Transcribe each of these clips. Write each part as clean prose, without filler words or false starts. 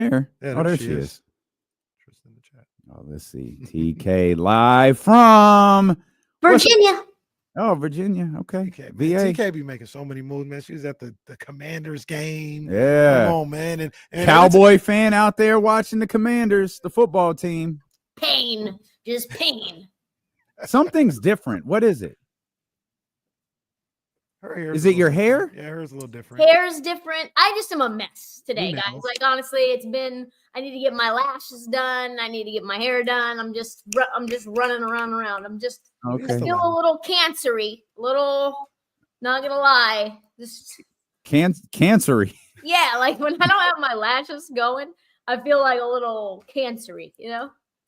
Here. Yeah, Oh, there she is. Trysta in the chat. Oh, let's see. TK live from Virginia. Oh, Virginia. Okay. TK, VA. man, TK be making so many moves, man. She was at the Commanders game. Yeah. Come on, man. And Cowboy fan out there watching the Commanders, the football team. Pain. Just pain. Something's different. What is it? Her hair Is it your hair? Yeah, hers a little different. Hair's different. I just am a mess today, You know. guys. Like, honestly, I need to get my lashes done. I need to get my hair done. I'm just running around. I'm just Okay. feel a little cancery. Not gonna lie. Just Cancery. yeah, like when I don't have my lashes going, I feel like a little cancery,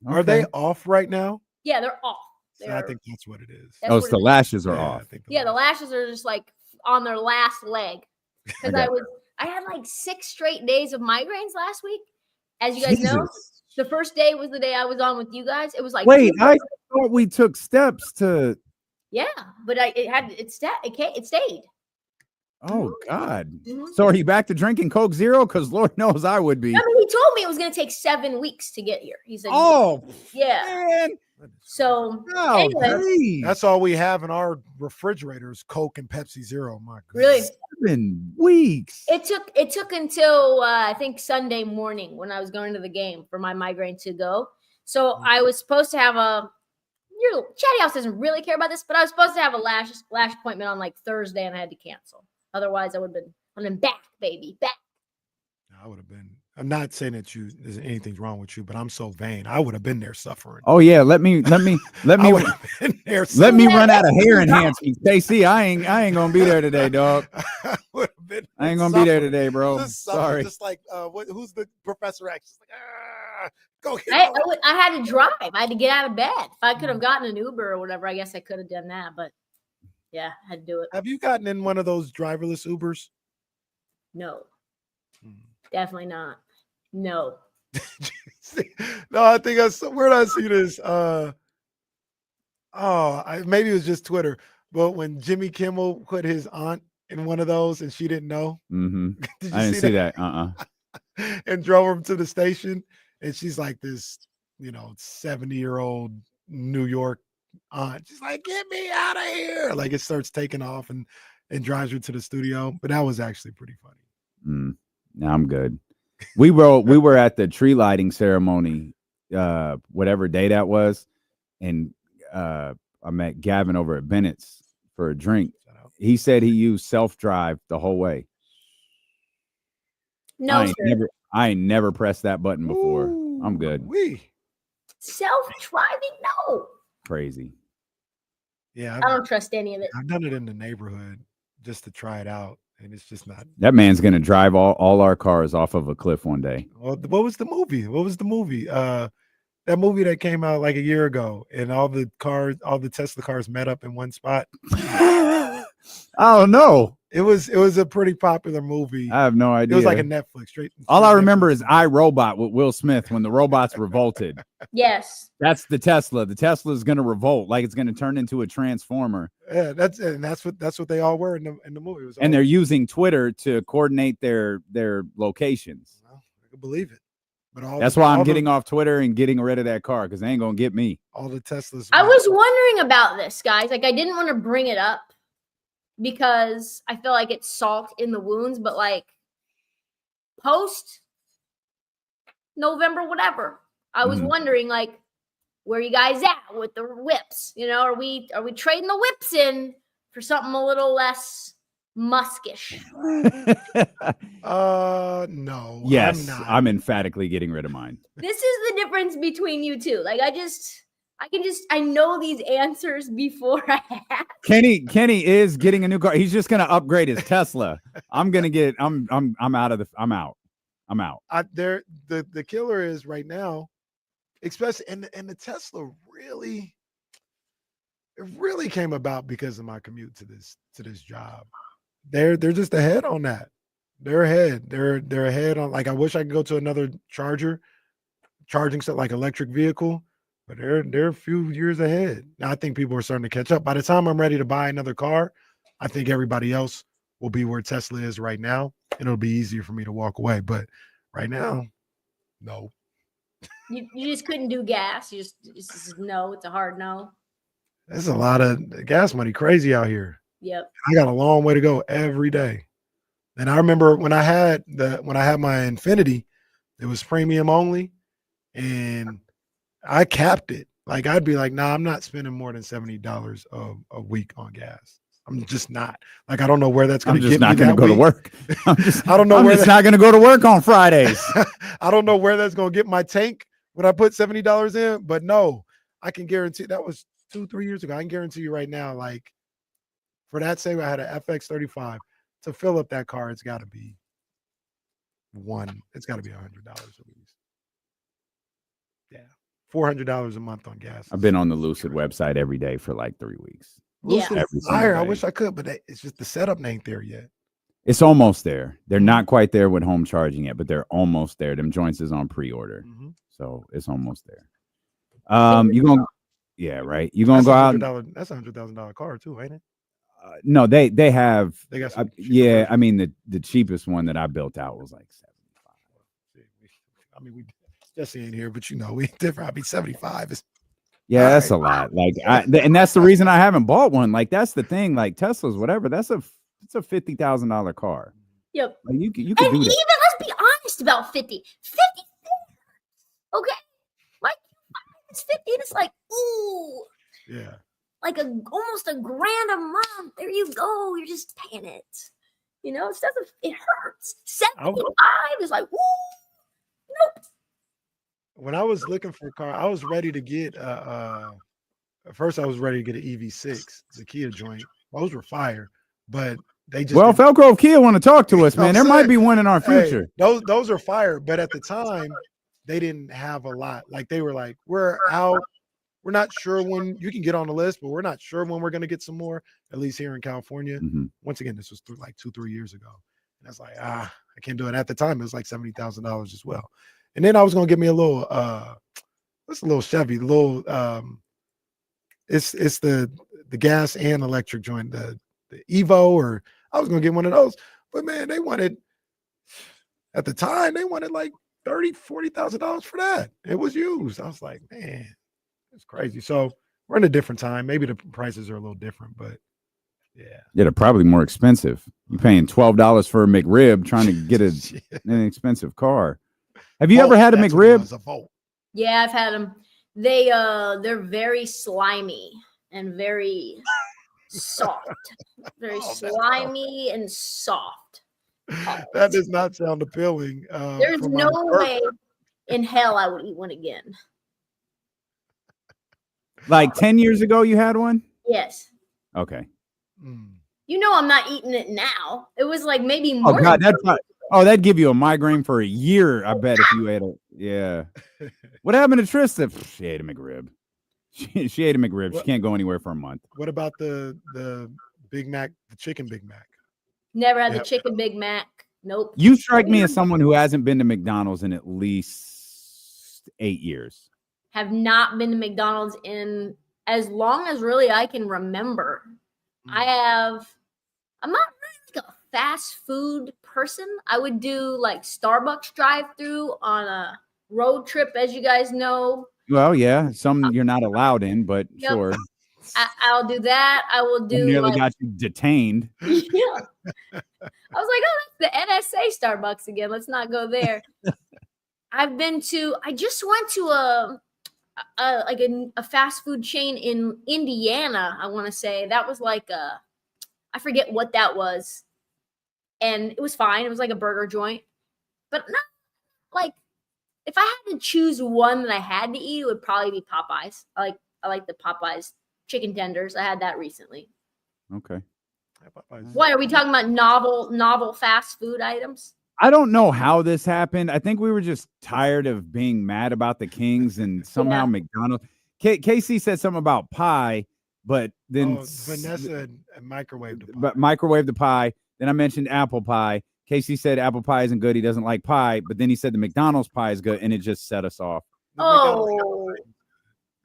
Are they off right now? Yeah, they're off. So I think that's what it is. That's Oh, what so the it is. lashes are Yeah, off. I think Yeah, the lashes are just like on their last leg. Because I had like 6 straight days of migraines last week. As you guys know, the first day was the day I was on with you guys. It was like Wait, I thought we took steps to. yeah, but it stayed. Oh God! Mhm. So are you back to drinking Coke Zero? Because Lord knows I would be. I mean, he told me it was going to take 7 weeks to get here. He said, Oh yeah. man! So Oh, anyway, geez. That's all we have in our refrigerators: Coke and Pepsi Zero. My goodness. really, 7 weeks. it took until I think Sunday morning when I was going to the game for my migraine to go. So I was supposed to have your Chatty House doesn't really care about this, but I was supposed to have a lash appointment on like Thursday, and I had to cancel. Otherwise, I would have been back, baby, back. I would have been. I'm not saying that there's anything's wrong with you, but I'm so vain. I would have been there suffering. Oh yeah, let me I would have been there. let me run out of hair enhancements. KC, I ain't gonna be there today, dog. I would have been. I ain't gonna be there suffering. today, bro. Just suffering, Sorry. Just like who's the Professor X? Just like go get. I had to drive. I had to get out of bed. If I could have gotten an Uber or whatever, I guess I could have done that. But yeah, I had to do it. Have you gotten in one of those driverless Ubers? No, definitely not. No. No, I think where did I see this? Maybe it was just Twitter. But when Jimmy Kimmel put his aunt in one of those and she didn't know, Mm-hmm. did you I didn't see that. And drove him to the station, and she's like this, 70-year-old New York aunt. She's like, "Get me out of here!" Like it starts taking off and drives her to the studio. But that was actually pretty funny. No, I'm good. We were at the tree lighting ceremony, whatever day that was, and I met Gavin over at Bennett's for a drink. He said he used self-drive the whole way. No, I ain't never pressed that button before. I'm good. Self-driving? No. Crazy. Yeah, I don't trust any of it. I've done it in the neighborhood just to try it out, and it's just not. That man's gonna drive all our cars off of a cliff one day. Well, what was the movie? That movie that came out like a year ago, and all the Tesla cars met up in one spot. I don't know. It was a pretty popular movie. I have no idea. It was like a Netflix. All I remember is iRobot with Will Smith when the robots revolted. Yes. That's the Tesla. The Tesla is going to revolt, like it's going to turn into a transformer. Yeah, that's what they all were in the movie. And they're using Twitter to coordinate their locations. Well, I can believe it. But that's why I'm getting off Twitter and getting rid of that car because they ain't gonna get me. All the Teslas. I was wondering about this, guys. Like I didn't want to bring it up because I feel like it's salt in the wounds, but like post November, whatever. I was wondering, like, where you guys at with the whips? Are we trading the whips in for something a little less muskish? No. Yes, I'm emphatically getting rid of mine. This is the difference between you two. Like I know these answers before I have. Kenny is getting a new car. He's just gonna upgrade his Tesla. I'm out. The killer is right now, especially and the Tesla really came about because of my commute to this job. They're just ahead on that. They're ahead. They're ahead on, like, I wish I could go to another charging set like electric vehicle, but they're a few years ahead. Now I think people are starting to catch up. By the time I'm ready to buy another car, I think everybody else will be where Tesla is right now, and it'll be easier for me to walk away. But right now, No. You just couldn't do gas. You just no. It's a hard no. There's a lot of gas money crazy out here. Yep. I got a long way to go every day. And I remember when I had my Infinity, it was premium only, and I capped it. Like I'd be like, nah, I'm not spending more than $70 a week on gas. I'm just not. Like I don't know where that's going to get me. I'm just not going to go to work. I don't know I'm where just not going to go to work on Fridays. I don't know where that's going to get my tank when I put $70 in, but no, I can guarantee that was 2-3 years ago. I can guarantee you right now, like for that same, I had an FX35 to fill up that car. It's got to be $100 at least. Yeah. $400 a month on gas. I've been on the Lucid website every day for like 3 weeks. Lucid Every single fire. I day. wish I could, but it's just the setup ain't there yet. It's almost there. They're not quite there with home charging yet, but they're almost there. Them joints is on pre-order, so it's almost there. You gonna, yeah, right? You gonna go out? That's $100,000 car too, ain't it? No, they have. They got some cheaper yeah, versions. I mean the cheapest one that I built out was like 75. I mean, we Jesse ain't here, but we different. I mean, 75 is. Yeah, All that's right. a lot. Like, and that's the reason I haven't bought one. Like, that's the thing. Like Teslas, whatever. It's a $50,000 car. Yep. Like, you can And do even that. let's be honest about 50. 50. Okay. Like it's 50 and it's like, ooh, Yeah. like almost $1,000 a month. There you go. You're just paying it. It hurts. 75 is like, woo. Nope. When I was looking for a car, I was ready to get at first I was ready to get an EV6, the Kia joint. Those were fire, but they just Well, didn't- Felgrove Kia want to talk to us, You know man. what There I'm might saying? be one in our Hey, future. those are fire, but at the time they didn't have a lot. Like they were like, we're out. We're not sure when you can get on the list, but we're not sure when we're going to get some more, at least here in California. Mhm. Once again, this was like 2-3 years ago. And I was like, I can't do it. At the time, it was like $70,000 as well. And then I was going to get me a little, what's a little Chevy, it's the gas and electric joint, the Evo, or I was going to get one of those. But man, at the time, they wanted like $30,000-$40,000 for that. It was used. I was like, man, it's crazy. So we're in a different time. Maybe the prices are a little different, but yeah, they're probably more expensive. You're paying $12 for a McRib trying to get an expensive car. Have you ever had a That's what it McRib? was, a Volt. Yeah, I've had them. They're very slimy and very soft. Very slimy and soft. That does not sound appealing. There's from no my- way in hell I would eat one again. Like 10 years ago, you had one? Yes. Okay. Mm. I'm not eating it now. It was like maybe more. Oh God, that'd give you a migraine for a year. I bet if you ate it. Yeah. What happened to Trysta? She ate a McRib. She ate a McRib. She can't go anywhere for a month. What about the Big Mac, the chicken Big Mac? Never had Yeah. the chicken Big Mac. Nope. You strike me as someone who hasn't been to McDonald's in at least 8 years. Have not been to McDonald's in as long as really I can remember. I'm not really like a fast food person. I would do like Starbucks drive-through on a road trip, as you guys know. Well, yeah, some you're not allowed in, but Yep. sure. I'll do that. I will do Nearly like, got you detained. yeah. I was like, oh, that's the NSA Starbucks again. Let's not go there. I just went to a fast food chain in Indiana. I want to say that was like I forget what that was, and it was fine. It was like a burger joint, but not like if I had to choose one that I had to eat, it would probably be Popeyes. I like the Popeyes chicken tenders. I had that recently. Okay. Why are we talking about novel fast food items? I don't know how this happened. I think we were just tired of being mad about the Kings and somehow McDonald's. Casey said something about pie, but then Vanessa microwaved the pie. But microwave the pie. Then I mentioned apple pie. Casey said apple pie isn't good. He doesn't like pie, but then he said the McDonald's pie is good, and it just set us off.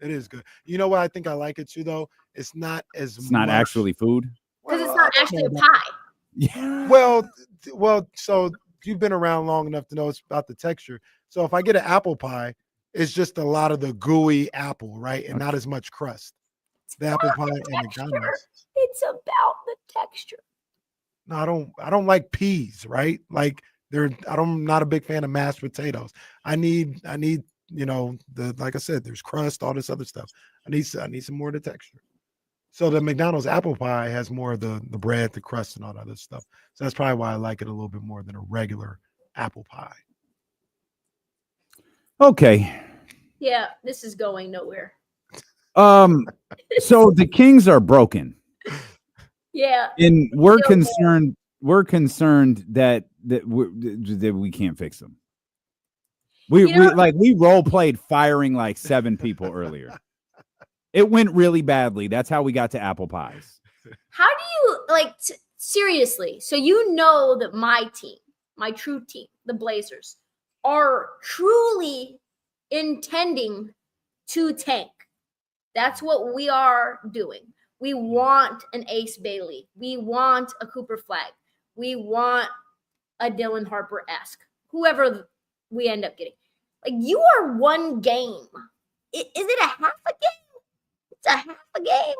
It is good. You know what? I think I like it too, though. It's not It's not actually food. Because it's not actually a pie. Yeah. Well, so you've been around long enough to know it's about the texture. So if I get an apple pie, it's just a lot of the gooey apple, right? And not as much crust. The apple pie and McDonald's. It's about the texture. No, I don't like peas, right? Like I'm not a big fan of mashed potatoes. I need, like I said, there's crust, all this other stuff. I need some more of the texture. So the McDonald's apple pie has more of the bread, the crust, and all that other stuff. So that's probably why I like it a little bit more than a regular apple pie. Okay. Yeah, this is going nowhere. So the Kings are broken. Yeah. And we're concerned. We're concerned that we can't fix them. We role played firing like 7 people earlier. It went really badly. That's how we got to apple pies. How do you seriously? So you know that my team, my true team, the Blazers, are truly intending to tank. That's what we are doing. We want an Ace Bailey. We want a Cooper Flag. We want a Dylan Harper-esque. Whoever we end up getting. Like, you are one game. Is it a half a game? It's a half a game?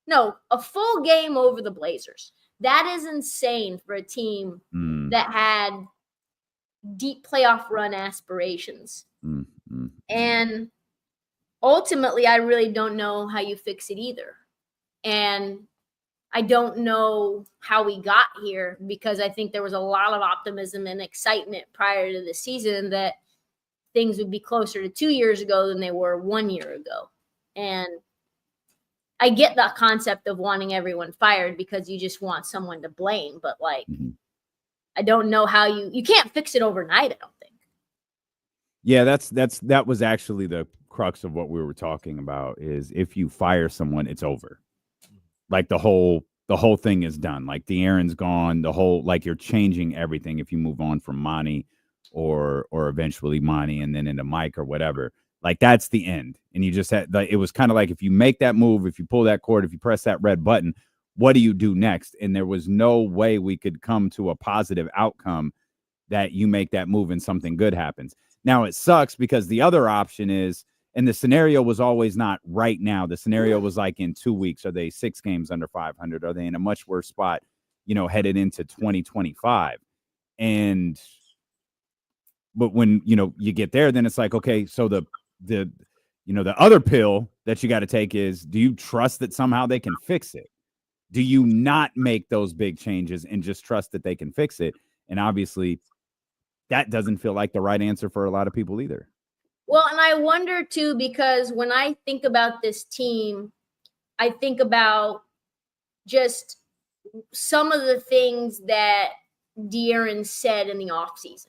No, a full game over the Blazers. That is insane for a team that had deep playoff run aspirations. And ultimately, I really don't know how you fix it either. And I don't know how we got here, because I think there was a lot of optimism and excitement prior to the season that things would be closer to 2 years ago than they were 1 year ago. And I get the concept of wanting everyone fired because you just want someone to blame. But I don't know how you can't fix it overnight, I don't think. Yeah, that was actually the crux of what we were talking about, is if you fire someone, it's over. Like the whole thing is done. Like De'Aaron's gone, you're changing everything if you move on from Monty or eventually Monty and then into Mike or whatever. Like, that's the end. And you just had, it was kind of like, if you make that move, if you pull that cord, if you press that red button, what do you do next? And there was no way we could come to a positive outcome that you make that move and something good happens. Now it sucks because the other option is, and the scenario was always not right now. The scenario was like in 2 weeks. Are they 6 games under 500? Are they in a much worse spot, headed into 2025? But when, you get there, then it's like, okay, so the other pill that you got to take is, do you trust that somehow they can fix it? Do you not make those big changes and just trust that they can fix it? And obviously that doesn't feel like the right answer for a lot of people either. Well, and I wonder too, because when I think about this team, I think about just some of the things that De'Aaron said in the offseason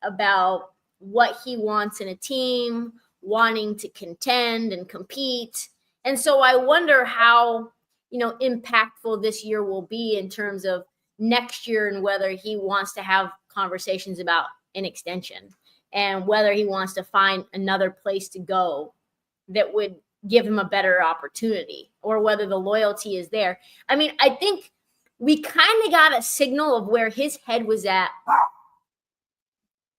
about what he wants in a team, wanting to contend and compete. And so I wonder how, impactful this year will be in terms of next year, and whether he wants to have conversations about an extension and whether he wants to find another place to go that would give him a better opportunity, or whether the loyalty is there. I mean, I think we kind of got a signal of where his head was at.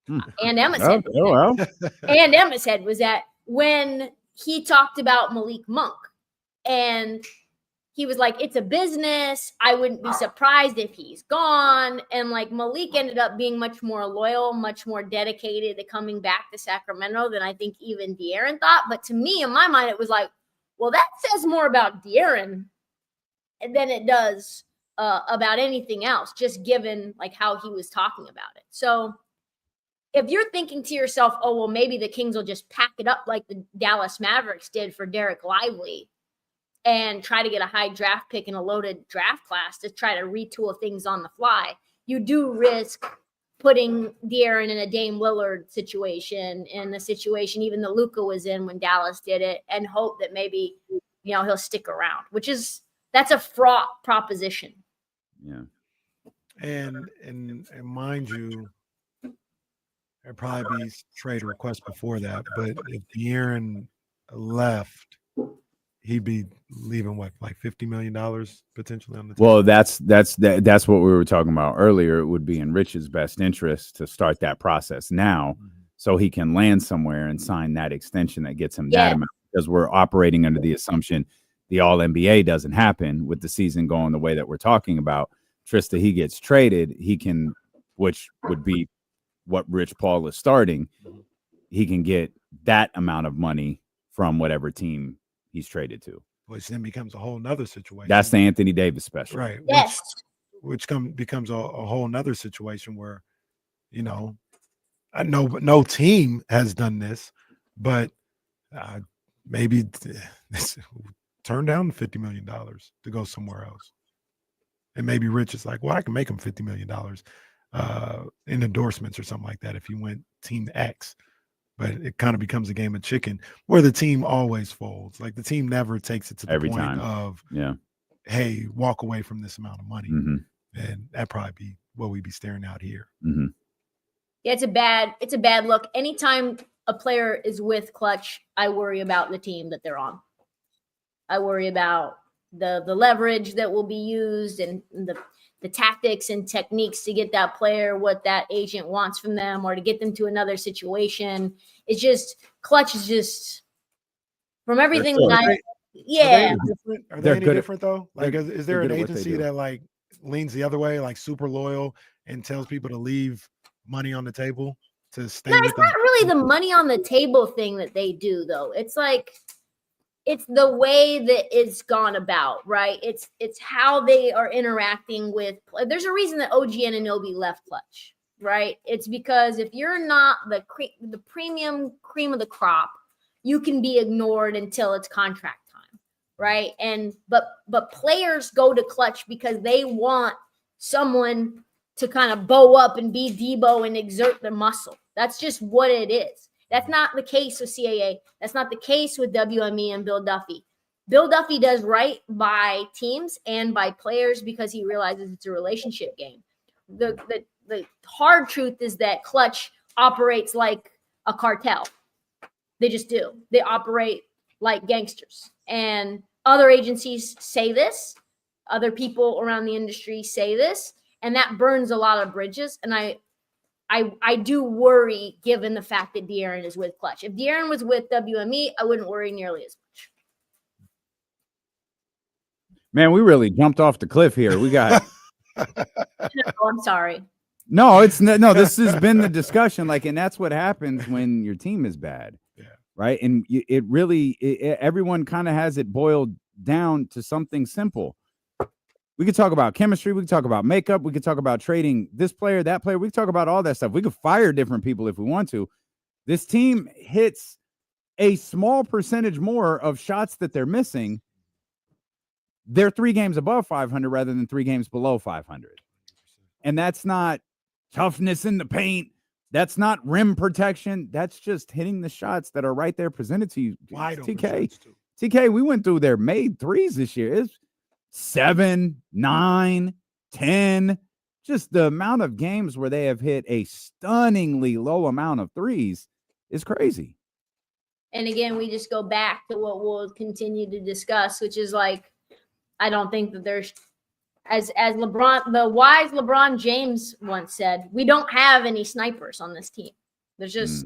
And Emma's head. And Emma's head was at when he talked about Malik Monk. And he was like, it's a business. I wouldn't be surprised if he's gone. And Malik ended up being much more loyal, much more dedicated to coming back to Sacramento than I think even De'Aaron thought. But to me, in my mind, it was like, well, that says more about De'Aaron than it does about anything else, just given how he was talking about it. So if you're thinking to yourself, oh, well, maybe the Kings will just pack it up like the Dallas Mavericks did for Derek Lively and try to get a high draft pick in a loaded draft class to try to retool things on the fly, you do risk putting De'Aaron in a Dame Lillard situation, in a situation even that Luka was in when Dallas did it, and hope that maybe, he'll stick around, that's a fraught proposition. Yeah. And mind you, there'd probably be trade requests before that, but if De'Aaron left, he'd be leaving like $50 million potentially on the team. Well, that's what we were talking about earlier. It would be in Rich's best interest to start that process now, so he can land somewhere and sign that extension that gets him Yeah. that amount, because we're operating under the assumption the All-NBA doesn't happen with the season going the way that we're talking about. Trysta, he gets traded, he can, which would be what Rich Paul is starting, he can get that amount of money from whatever team he's traded to. Which then becomes a whole nother situation. That's the Anthony Davis special. Right. Yes. Which becomes a whole nother situation where, you know, I know no team has done this, but maybe turn down $50 million to go somewhere else. And maybe Rich is like, well, I can make him $50 million in endorsements or something like that if he went team X. But it kind of becomes a game of chicken where the team always folds. Like the team never takes it to the Every point time. of, Yeah. hey, walk away from this amount of money. Mm-hmm. And that'd probably be what we'd be staring out here. Mm-hmm. Yeah, it's a bad look. Anytime a player is with Clutch, I worry about the team that they're on. I worry about the leverage that will be used and the tactics and techniques to get that player what that agent wants from them or to get them to another situation. It's just Clutch is just from everything They're that Are they They're any good at- different though? Like, is there they're an good at what they agency do. that like leans the other way, like super loyal and tells people to leave money on the table to stay No, with it's not really the money on the table thing that they do, though. It's like it's the way that it's gone about, right? It's how they are interacting with. There's a reason that OG Anunoby left Clutch, right? It's because if you're not the premium cream of the crop, you can be ignored until it's contract time, right? And but players go to Clutch because they want someone to kind of bow up and be Debo and exert their muscle. That's just what it is. That's not the case with CAA. That's not the case with WME and Bill Duffy. Bill Duffy does right by teams and by players because he realizes it's a relationship game. The hard truth is that Clutch operates like a cartel. They just do. They operate like gangsters. And other agencies say this. Other people around the industry say this. And that burns a lot of bridges. And I do worry given the fact that De'Aaron is with Clutch. If De'Aaron was with WME, I wouldn't worry nearly as much. Man, we really jumped off the cliff here. We got No, I'm sorry. no. This has been the discussion. Like, and that's what happens when your team is bad, right? And it really, everyone kind of has it boiled down to something simple. We could talk about chemistry. We could talk about makeup. We could talk about trading this player, that player. We could talk about all that stuff. We could fire different people if we want to. This team hits a small percentage more of shots that they're missing. They're 3 games above 500 rather than 3 games below 500. And that's not toughness in the paint. That's not rim protection. That's just hitting the shots that are right there presented to you. Wide open TK, shots, too. TK, we went through their made threes this year. It's 7, 9, 10. Just the amount of games where they have hit a stunningly low amount of threes is crazy. And again, we just go back to what we'll continue to discuss, which is like, I don't think that there's, as LeBron, the wise LeBron James once said, we don't have any snipers on this team. There's just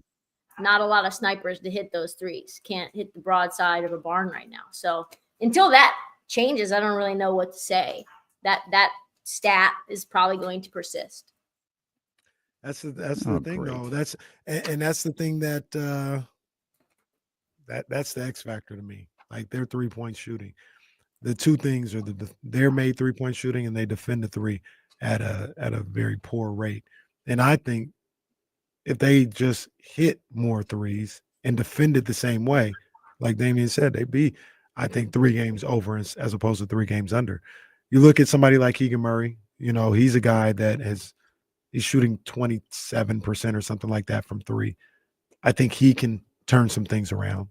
not a lot of snipers to hit those threes. Can't hit the broadside of a barn right now. So until that changes, I don't really know what to say. That stat is probably going to persist. That's the thing, great. though. That's the thing that that's the X factor to me. Like their 3-point shooting. The two things are they're made 3-point shooting and they defend the 3 at a very poor rate. And I think if they just hit more threes and defended the same way, like Damian said, they'd be, I think, 3 games over as opposed to 3 games under. You look at somebody like Keegan Murray, you know, he's a guy that he's shooting 27% or something like that from 3. I think he can turn some things around.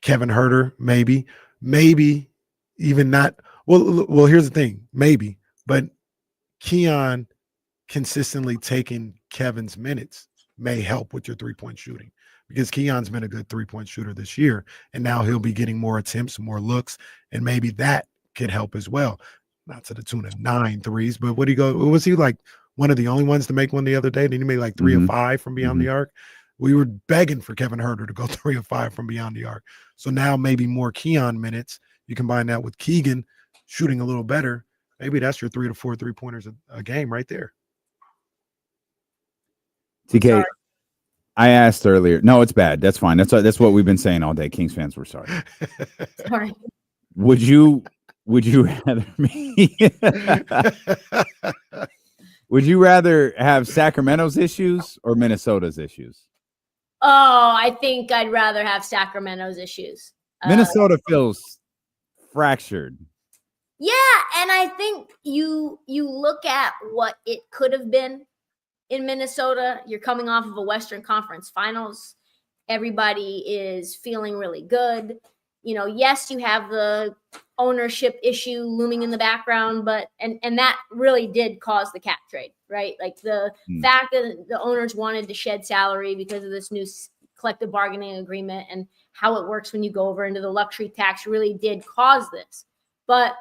Kevin Huerter, maybe even not. Well, here's the thing, maybe, but Keon consistently taking Kevin's minutes may help with your 3-point shooting because Keon's been a good 3-point shooter this year, and now he'll be getting more attempts, more looks, and maybe that could help as well. Not to the tune of 9 threes, but what was he like? one of the only ones to make one the other day. Then he made like 3 of 5 from beyond the arc. We were begging for Kevin Huerter to go 3 of 5 from beyond the arc. So now maybe more Keon minutes. You combine that with Keegan shooting a little better. Maybe that's your 3 to 4 3-pointers a game right there. TK, Sorry. I asked earlier. No, it's bad. That's fine. That's what we've been saying all day. Kings fans, we're sorry. Sorry. Would you rather me? Would you rather have Sacramento's issues or Minnesota's issues? Oh, I think I'd rather have Sacramento's issues. Minnesota feels fractured. Yeah, and I think you look at what it could have been in Minnesota. You're coming off of a Western Conference Finals. Everybody is feeling really good. Yes, you have the ownership issue looming in the background, but and that really did cause the cap trade, right? Like the fact that the owners wanted to shed salary because of this new collective bargaining agreement and how it works when you go over into the luxury tax really did cause this. But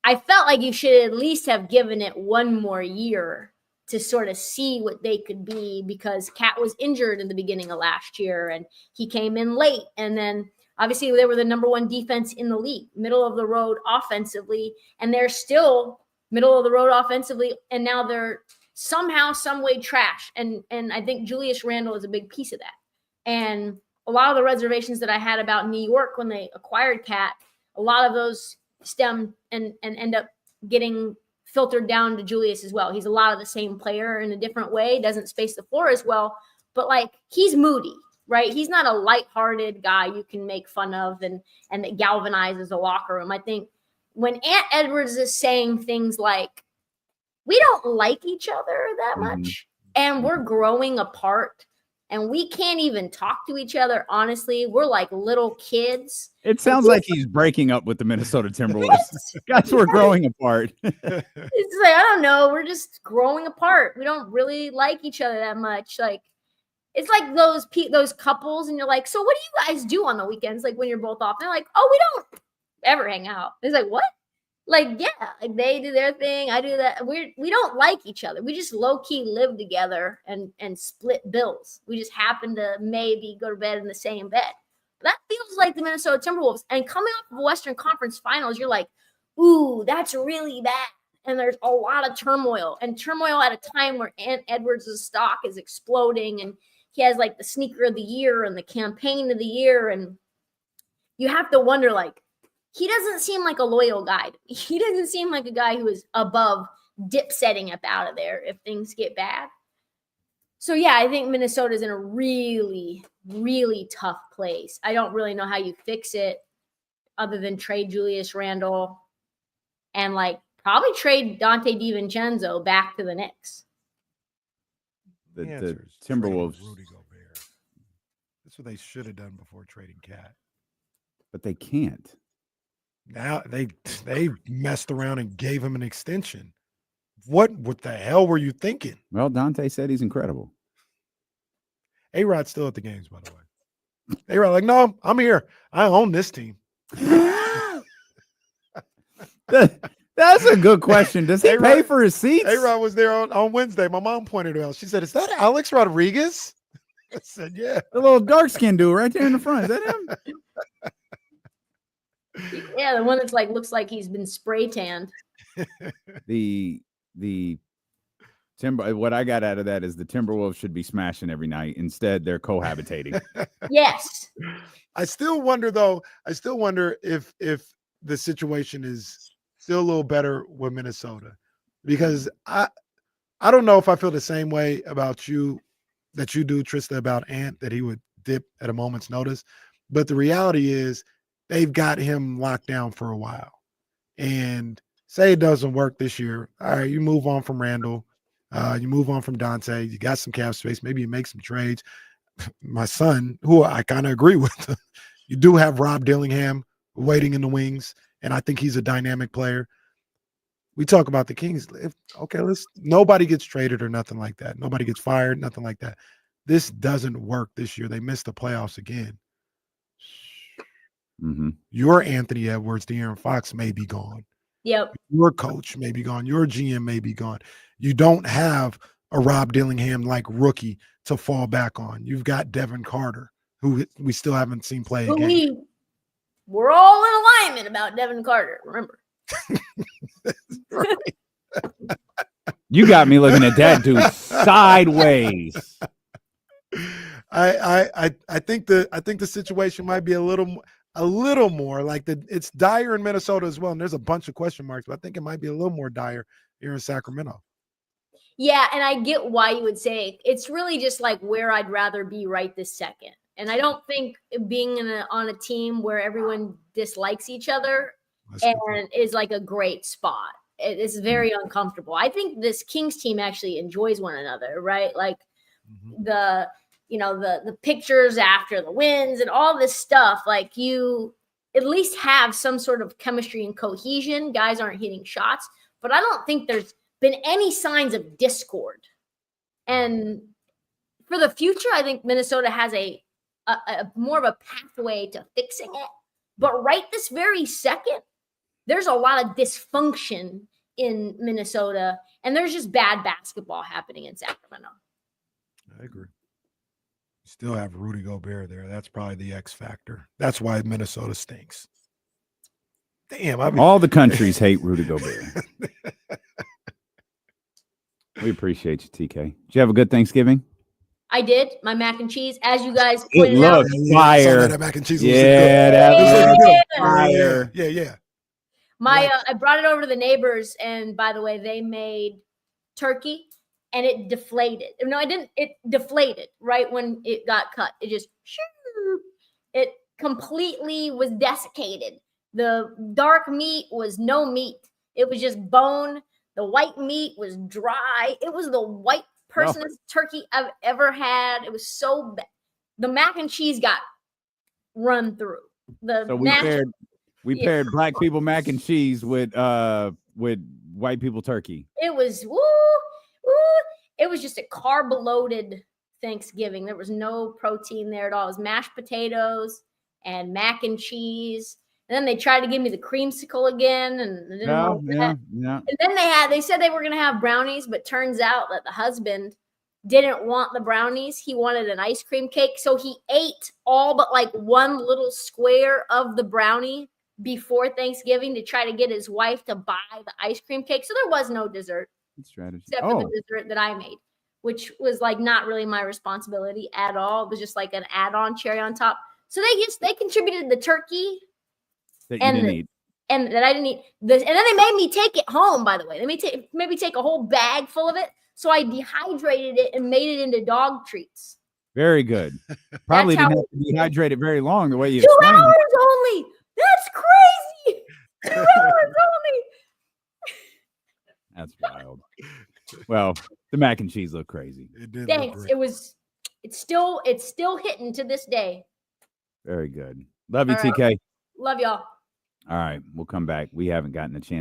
I felt like you should at least have given it one more year to sort of see what they could be, because Cat was injured in the beginning of last year and he came in late. And then obviously they were the number 1 defense in the league, middle of the road offensively, and they're still middle of the road offensively. And now they're somehow, some way trash. And I think Julius Randle is a big piece of that. And a lot of the reservations that I had about New York when they acquired Cat, a lot of those stem and end up getting filtered down to Julius as well. He's a lot of the same player in a different way, doesn't space the floor as well, but like he's moody, right? He's not a lighthearted guy you can make fun of and that galvanizes the locker room. I think when Ant Edwards is saying things like, we don't like each other that much and we're growing apart and we can't even talk to each other, honestly, we're like little kids. It sounds like he's breaking up with the Minnesota Timberwolves. Guys, we're growing apart. It's like, I don't know. We're just growing apart. We don't really like each other that much. Like, it's like those couples, and you're like, so what do you guys do on the weekends? Like when you're both off, they're like, oh, we don't ever hang out. It's like, what? Like, yeah, like they do their thing, I do that. We don't like each other. We just low key live together and split bills. We just happen to maybe go to bed in the same bed. That feels like the Minnesota Timberwolves. And coming off of Western Conference Finals, you're like, ooh, that's really bad. And there's a lot of turmoil at a time where Ant Edwards' stock is exploding and he has like the sneaker of the year and the campaign of the year. And you have to wonder, like, he doesn't seem like a loyal guy. He doesn't seem like a guy who is above dip setting up out of there if things get bad. So, yeah, I think Minnesota's in a really, really tough place. I don't really know how you fix it other than trade Julius Randle and, like, probably trade Dante DiVincenzo back to the Knicks. The Timberwolves. Rudy Gobert. That's what they should have done before trading Cat. But they can't. Now they messed around and gave him an extension. What the hell were you thinking? Well, Dante said he's incredible. A-Rod's still at the games, by the way. A-Rod like, no, I'm here. I own this team. That's a good question. Does he pay for his seats? A-Rod was there on Wednesday. My mom pointed it out. She said, is that Alex Rodriguez? I said, yeah. The little dark-skinned dude right there in the front. Is that him? Yeah, the one that's like looks like he's been spray tanned. The Timber. What I got out of that is the Timberwolves should be smashing every night. Instead, they're cohabitating. Yes. I still wonder though. If the situation is still a little better with Minnesota, because I don't know if I feel the same way about you that you do, Trysta, about Ant, that he would dip at a moment's notice. But the reality is, they've got him locked down for a while. And say it doesn't work this year. All right, you move on from Randall. You move on from Dante. You got some cap space. Maybe you make some trades. My son, who I kind of agree with, you do have Rob Dillingham waiting in the wings, and I think he's a dynamic player. We talk about the Kings. Nobody gets traded or nothing like that. Nobody gets fired, nothing like that. This doesn't work this year. They missed the playoffs again. Your Anthony Edwards, De'Aaron Fox may be gone. Yep. Your coach may be gone. Your GM may be gone. You don't have a Rob Dillingham like rookie to fall back on. You've got Devin Carter, who we still haven't seen play But again. we're all in alignment about Devin Carter. Remember. You got me looking at that dude sideways. I think the situation might be a little more like it's dire in Minnesota as well, and there's a bunch of question marks, but I think it might be a little more dire here in Sacramento. Yeah, and I get why you would say it's really just like where I'd rather be right this second. And I don't think being on a team where everyone dislikes each other and is like a great spot. It's very uncomfortable. I think this Kings team actually enjoys one another, right? Like the pictures after the wins and all this stuff, like you at least have some sort of chemistry and cohesion. Guys aren't hitting shots, but I don't think there's been any signs of discord. And for the future, I think Minnesota has a more of a pathway to fixing it. But right this very second, there's a lot of dysfunction in Minnesota, and there's just bad basketball happening in Sacramento. I agree. Still have Rudy Gobert there. That's probably the X factor. That's why Minnesota stinks. Damn, all the countries hate Rudy Gobert. We appreciate you, TK. Did you have a good Thanksgiving? I did. My mac and cheese, as you guys It pointed out. looked fire. That mac and cheese Yeah, was that good. was Fire. fire. Yeah. I brought it over to the neighbors, and by the way, they made turkey, and it deflated. No, I didn't. It deflated right when it got cut. It just it completely was desiccated. The dark meat was no meat. It was just bone. The white meat was dry. It was the white person's turkey I've ever had. It was so bad. The mac and cheese got run through. So we paired black people mac and cheese with white people turkey. It was it was just a carb loaded Thanksgiving. There was no protein there at all. It was mashed potatoes and mac and cheese. And then they tried to give me the creamsicle again, and didn't want that. Yeah. And then they said they were going to have brownies, but turns out that the husband didn't want the brownies. He wanted an ice cream cake, so he ate all but like one little square of the brownie before Thanksgiving to try to get his wife to buy the ice cream cake. So there was no dessert strategy except for the dessert that I made, which was like not really my responsibility at all. It was just like an add-on cherry on top. So they contributed the turkey. That you didn't eat. And that I didn't eat. And then they made me take it home, by the way. They made me take a whole bag full of it. So I dehydrated it and made it into dog treats. Very good. Probably didn't have to dehydrate it very long the way you 2 explained. hours only. That's crazy. 2 hours only. That's wild. Well, the mac and cheese looked crazy. Thanks. It's still hitting to this day. Very good. Love you, All right. TK. Love y'all. All right, we'll come back. We haven't gotten a chance.